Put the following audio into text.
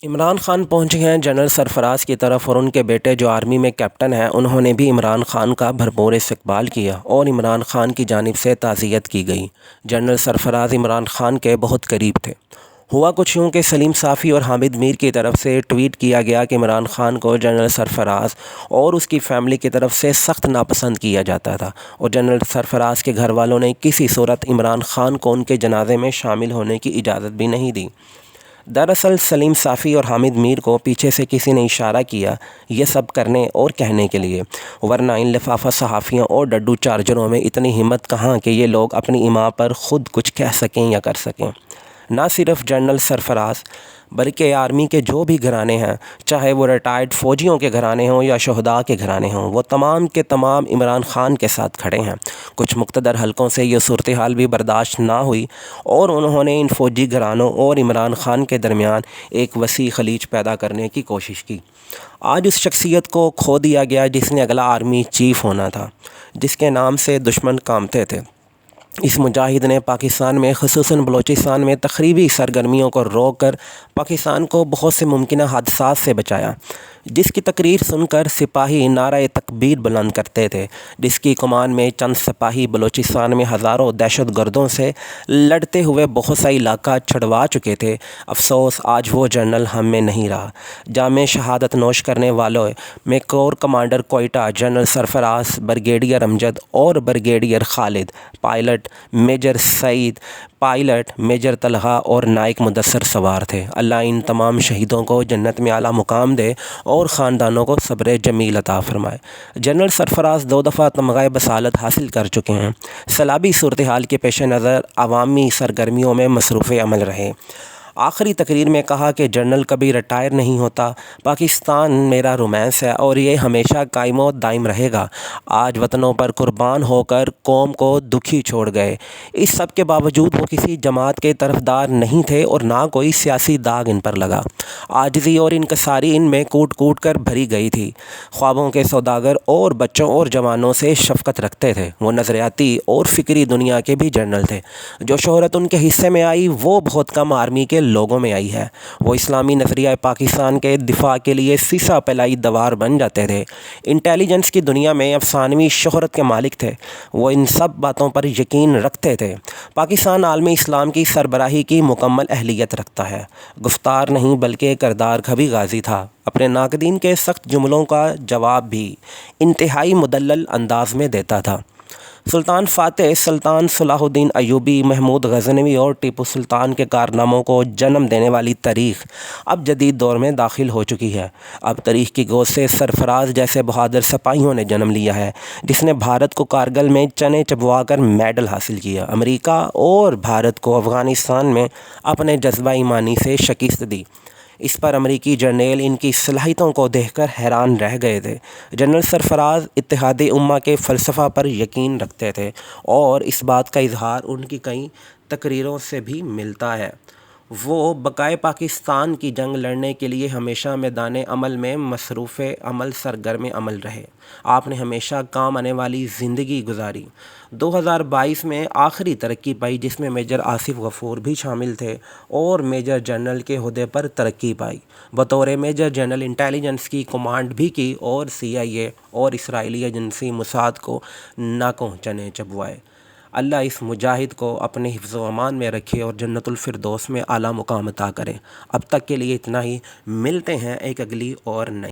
عمران خان پہنچے ہیں جنرل سرفراز کی طرف اور ان کے بیٹے جو آرمی میں کیپٹن ہیں انہوں نے بھی عمران خان کا بھرپور استقبال کیا اور عمران خان کی جانب سے تعزیت کی گئی۔ جنرل سرفراز عمران خان کے بہت قریب تھے۔ ہوا کچھ یوں کہ سلیم صافی اور حامد میر کی طرف سے ٹویٹ کیا گیا کہ عمران خان کو جنرل سرفراز اور اس کی فیملی کی طرف سے سخت ناپسند کیا جاتا تھا اور جنرل سرفراز کے گھر والوں نے کسی صورت عمران خان کو ان کے جنازے میں شامل ہونے کی اجازت بھی نہیں دی۔ دراصل سلیم صافی اور حامد میر کو پیچھے سے کسی نے اشارہ کیا یہ سب کرنے اور کہنے کے لیے، ورنہ ان لفافہ صحافیوں اور ڈڈو چارجروں میں اتنی ہمت کہاں کہ یہ لوگ اپنی اماں پر خود کچھ کہہ سکیں یا کر سکیں۔ نہ صرف جنرل سرفراز بلکہ آرمی کے جو بھی گھرانے ہیں، چاہے وہ ریٹائرڈ فوجیوں کے گھرانے ہوں یا شہداء کے گھرانے ہوں، وہ تمام کے تمام عمران خان کے ساتھ کھڑے ہیں۔ کچھ مقتدر حلقوں سے یہ صورتحال بھی برداشت نہ ہوئی اور انہوں نے ان فوجی گھرانوں اور عمران خان کے درمیان ایک وسیع خلیج پیدا کرنے کی کوشش کی۔ آج اس شخصیت کو کھو دیا گیا جس نے اگلا آرمی چیف ہونا تھا، جس کے نام سے دشمن کانپتے تھے۔ اس مجاہد نے پاکستان میں خصوصاً بلوچستان میں تخریبی سرگرمیوں کو روک کر پاکستان کو بہت سے ممکنہ حادثات سے بچایا، جس کی تقریر سن کر سپاہی نعرہ تکبیر بلند کرتے تھے، جس کی کمان میں چند سپاہی بلوچستان میں ہزاروں دہشت گردوں سے لڑتے ہوئے بہت سا علاقہ چھڑوا چکے تھے۔ افسوس آج وہ جنرل ہم میں نہیں رہا۔ جام شہادت نوش کرنے والوں میں کور کمانڈر کوئٹہ جنرل سرفراز، بریگیڈیئر امجد اور بریگیڈیئر خالد، پائلٹ میجر سعید، پائلٹ میجر طلحہ اور نائک مدثر سوار تھے۔ اللہ ان تمام شہیدوں کو جنت میں اعلیٰ مقام دے اور خاندانوں کو صبر جمیل عطا فرمائے۔ جنرل سرفراز 2 دفعہ تمغہ بصالت حاصل کر چکے ہیں۔ سیلابی صورتحال کے پیش نظر عوامی سرگرمیوں میں مصروف عمل رہے۔ آخری تقریر میں کہا کہ جنرل کبھی ریٹائر نہیں ہوتا، پاکستان میرا رومانس ہے اور یہ ہمیشہ قائم و دائم رہے گا۔ آج وطنوں پر قربان ہو کر قوم کو دکھی چھوڑ گئے۔ اس سب کے باوجود وہ کسی جماعت کے طرفدار نہیں تھے اور نہ کوئی سیاسی داغ ان پر لگا۔ عاجزی اور انکساری ان میں کوٹ کوٹ کر بھری گئی تھی۔ خوابوں کے سوداگر اور بچوں اور جوانوں سے شفقت رکھتے تھے۔ وہ نظریاتی اور فکری دنیا کے بھی جنرل تھے۔ جو شہرت ان کے حصے میں آئی وہ بہت کم آرمی کے لوگوں میں آئی ہے۔ وہ اسلامی نظریہ پاکستان کے دفاع کے لیے سیسا پلائی دوار بن جاتے تھے۔ انٹیلیجنس کی دنیا میں افسانوی شہرت کے مالک تھے۔ وہ ان سب باتوں پر یقین رکھتے تھے۔ پاکستان عالم اسلام کی سربراہی کی مکمل اہلیت رکھتا ہے۔ گفتار نہیں بلکہ کردار کا بھی غازی تھا۔ اپنے ناقدین کے سخت جملوں کا جواب بھی انتہائی مدلل انداز میں دیتا تھا۔ سلطان فاتح، سلطان صلاح الدین ایوبی، محمود غزنوی اور ٹیپو سلطان کے کارناموں کو جنم دینے والی تاریخ اب جدید دور میں داخل ہو چکی ہے۔ اب تاریخ کی گود سے سرفراز جیسے بہادر سپاہیوں نے جنم لیا ہے، جس نے بھارت کو کارگل میں چنے چبوا کر میڈل حاصل کیا، امریکہ اور بھارت کو افغانستان میں اپنے جذبہ ایمانی سے شکست دی۔ اس پر امریکی جرنیل ان کی صلاحیتوں کو دیکھ کر حیران رہ گئے تھے۔ جنرل سرفراز اتحاد امہ کے فلسفہ پر یقین رکھتے تھے اور اس بات کا اظہار ان کی کئی تقریروں سے بھی ملتا ہے۔ وہ بقائے پاکستان کی جنگ لڑنے کے لیے ہمیشہ میدان عمل میں مصروف عمل سرگرم عمل رہے۔ آپ نے ہمیشہ کام آنے والی زندگی گزاری۔ 2022 میں آخری ترقی پائی جس میں میجر آصف غفور بھی شامل تھے اور میجر جنرل کے عہدے پر ترقی پائی۔ بطور میجر جنرل انٹیلیجنس کی کمانڈ بھی کی اور CIA اور اسرائیلی ایجنسی موساد کو ناکوں چنے چبوائے۔ اللہ اس مجاہد کو اپنے حفظ و امان میں رکھے اور جنت الفردوس میں اعلیٰ مقام عطا کرے۔ اب تک کے لیے اتنا ہی، ملتے ہیں ایک اگلی اور نئی